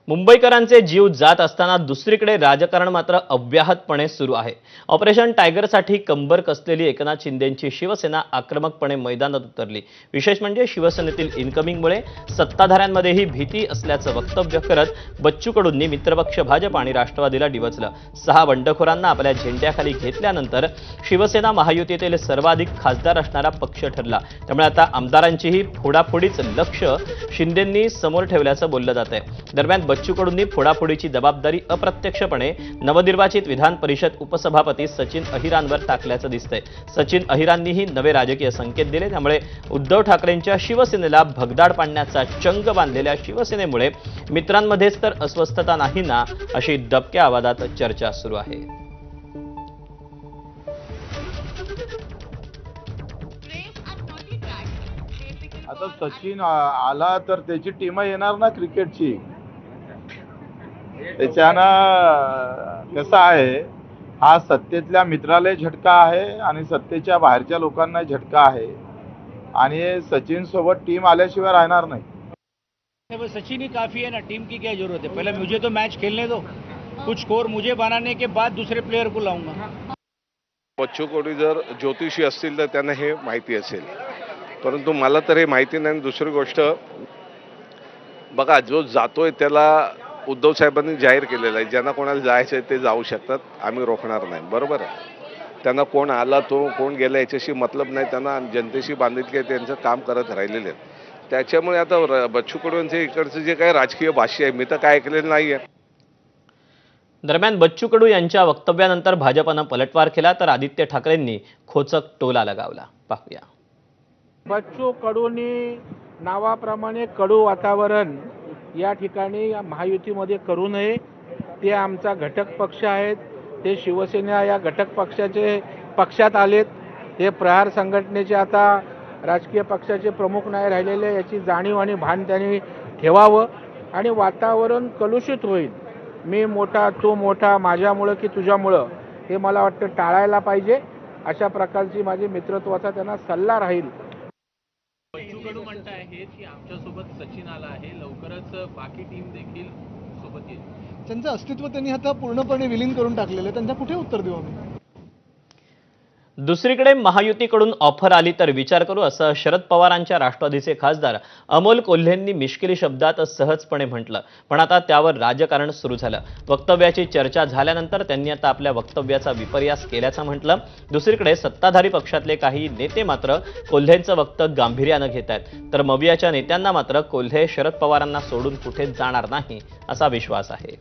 मुंबईकरांचे जीव जात असताना दुसरीकडे राजकारण मात्र अव्याहतपणे सुरू आहे। ऑपरेशन टायगरसाठी कंबर कसलेली एकनाथ शिंदेंची शिवसेना आक्रमकपणे मैदानात उतरली। विशेष म्हणजे शिवसेनेतील इनकमिंगमुळे सत्ताधाऱ्यांमध्येही भीती असल्याचं वक्तव्य करत बच्चू कडूंनी मित्रपक्ष भाजप आणि राष्ट्रवादीला डिवचलं। 6 बंडखोरांना आपल्या झेंड्याखाली घेतल्यानंतर शिवसेना महायुतीतील सर्वाधिक खासदार असणारा पक्ष ठरला। त्यामुळे आता आमदारांचीही फोडाफोडीच लक्ष शिंदेंनी समोर ठेवल्याचं बोललं जात आहे। दरम्यान बच्चू कडूंनी फोडाफोडीची जबाबदारी अप्रत्यक्षपणे नवनिर्वाचित विधान परिषद उपसभापती सचिन अहिरांवर टाकल्याचं दिसतंय। सचिन अहिरांनीही नवे राजकीय संकेत दिले। त्यामुळे उद्धव ठाकरेंच्या शिवसेनेला भगदाड पाडण्याचा चंग बांधलेल्या शिवसेनेमुळे मित्रांमध्येच तर अस्वस्थता नाही ना, अशी दबक्या आवाजात चर्चा सुरू आहे। आता सचिन आला तर त्याची टीम येणार ना क्रिकेटची। त्याच्यानं कसं आहे, हा सत्तेतल्या मित्राला झटका आहे आणि सत्तेच्या बाहेरच्या लोकांना झटका आहे आणि सचिन सोबत टीम आल्याशिवाय राहणार नाही। सचिन ही काफी है ना, टीम की क्या जरूरत है। पहले मुझे तो मैच खेलने दो, कुछ स्कोर मुझे बनाने के बाद दूसरे प्लेयर को लाऊंगा। बच्चू कडू जर ज्योतिषी असतील तर त्यांना हे माहिती असेल, परंतु मला तर हे माहिती नाही। दुसरी गोष्ट बघा, जो जातोय त्याला उद्धव साहेबांनी जाहीर केलेलं आहे, ज्यांना कोणाला जायचं आहे ते जाऊ शकतात, आम्ही रोखणार नाही, बरोबर आहे। त्यांना कोण आला तो कोण गेला याच्याशी मतलब नाही, त्यांना जनतेशी बांधिलकी आहे, त्यांचं काम करत राहिलेले आहेत। त्याच्यामुळे आता बच्चू कडूंचे इकडचं जे काही राजकीय भाष्य आहे मी तर काय ऐकलेलं नाही आहे। दरम्यान बच्चू कडू यांच्या वक्तव्यानंतर भाजपनं पलटवार केला, तर आदित्य ठाकरेंनी खोचक टोला लगावला। पाहूया। बच्चू कडूंनी नावाप्रमाणे कडू वातावरण या ठिकाणी महायुतीमध्ये करू नये। ते आमचा घटक पक्ष आहेत, ते शिवसेना या घटक पक्षात आलेत। ते प्रहार संघटनेचे आता राजकीय पक्षाचे प्रमुख नाही राहिलेले, याची जाणीव आणि भान त्यांनी ठेवावं आणि वातावरण कलुषित होईल। मी मोठा तू मोठा, माझ्यामुळं की तुझ्यामुळं, हे मला वाटतं टाळायला पाहिजे। अशा प्रकारची माझी मित्रत्वाचा त्यांना सल्ला राहील। बच्चू कडू म्हणताय की आमच्यासोबत सचिन आला आहे, लवकरच बाकी टीम देखील सोबत येईल। त्यांचं अस्तित्व त्यांनी आता पूर्णपणे विलीन करून टाकलेलं आहे, त्यांना कुठे उत्तर देऊ आम्ही? दुसरीकडे महायुतीकडून ऑफर आली तर विचार करू, असं शरद पवारांच्या राष्ट्रवादीचे खासदार अमोल कोल्हेंनी मिश्किल शब्दात सहजपणे म्हटलं। पण आता त्यावर राजकारण सुरू झालं। वक्तव्याची चर्चा झाल्यानंतर त्यांनी आता आपल्या वक्तव्याचा विपर्यास केल्याचं म्हटलं। दुसरीकडे सत्ताधारी पक्षातले काही नेते मात्र कोल्हेंचं वक्तव्य गांभीर्यानं घेत आहेत, तर मवियाच्या नेत्यांना मात्र कोल्हे शरद पवारांना सोडून कुठे जाणार नाही असा विश्वास आहे।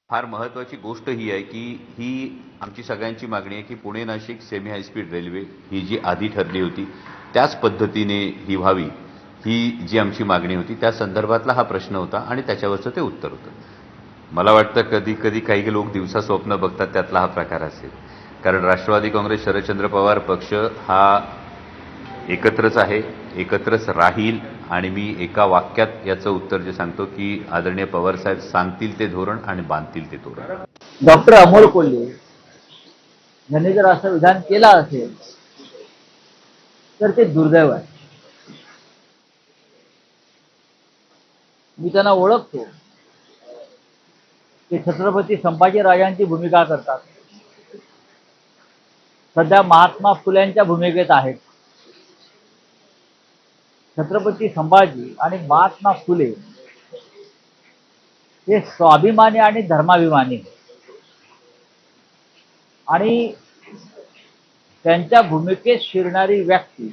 फार महत्त्वाची गोष्ट ही आहे की ही आमची सगळ्यांची मागणी आहे की Pune Nashik semi high speed railway ही जी आधी ठरली होती त्याच पद्धतीने ही व्हावी, ही जी आमची मागणी होती त्या संदर्भातला हा प्रश्न होता आणि त्याच्यावरचं ते उत्तर होतं। मला वाटतं कधी कधी काही लोक दिवसा स्वप्न बघतात, त्यातला हा प्रकार असेल। कारण राष्ट्रवादी काँग्रेस शरदचंद्र पवार पक्ष हा एकत्रच आहे, एकत्रच राहील आणि मी एका वाक्यात याचं उत्तर जे सांगतो की आदरणीय पवार साहेब सांगतील ते धोरण आणि बांधतील ते धोरण। डॉक्टर अमोल कोल्हे यांनी जर असं विधान केलं असेल तर ते दुर्दैव आहे। मी त्यांना ओळखतो, ते छत्रपती संभाजीराजांची भूमिका करतात, सध्या महात्मा फुल्यांच्या भूमिकेत आहेत। छत्रपती संभाजी आणि महात्मा फुले हे स्वाभिमानी आणि धर्माभिमानी, आणि त्यांच्या भूमिकेत शिरणारी व्यक्ती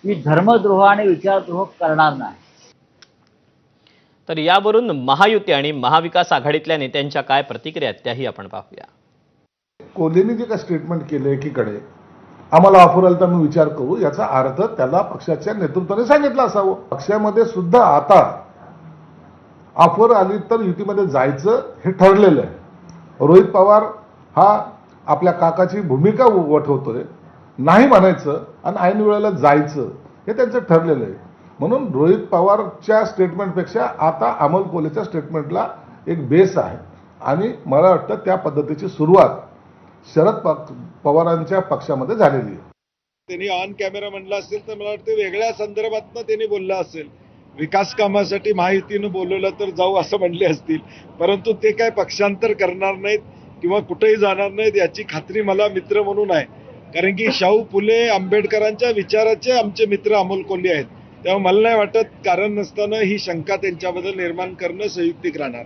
ही धर्मद्रोह आणि विचारद्रोह करणार नाही। तर यावरून महायुती आणि महाविकास आघाडीतल्या नेत्यांच्या काय प्रतिक्रिया आहेत त्याही आपण पाहूया। कोल्हेंनी जे काय स्टेटमेंट केलं एकीकडे आम्हाला ऑफर आला तर मी विचार करू, याचा अर्थ त्याला पक्षाच्या नेतृत्वाने सांगितलं असावं। पक्षामध्ये सुद्धा आता ऑफर आली तर युतीमध्ये जायचं हे ठरलेलं आहे। रोहित पवार हा आपल्या काकाची भूमिका वठवतोय, नाही म्हणायचं आणि ऐन वेळेला जायचं हे त्यांचं ठरलेलं आहे। म्हणून रोहित पवारच्या स्टेटमेंटपेक्षा आता अमोल कोल्हेच्या स्टेटमेंटला एक बेस आहे आणि मला वाटतं त्या पद्धतीची सुरुवात शरद पवारांच्या पक्षामध्ये झालेली आहे। त्यांनी ऑन कॅमेरा म्हणलं असेल तर मला वाटतं वेगळ्या संदर्भातनं त्यांनी बोललं असेल. विकास कामासाठी महायुतीनं बोलवलं तर जाऊ असं म्हणले असतील, परंतु ते काय पक्षांतर करणार नाहीत किंवा कुठेही जाणार नाहीत याची खात्री मला मित्र म्हणून आहे. कारण की शाहू फुले आंबेडकरांच्या विचाराचे आमचे मित्र अमोल कोल्हे आहेत. तेव्हा मला नाही वाटत कारण नसताना ही शंका त्यांच्याबद्दल निर्माण करणं संयुक्तिक राहणार.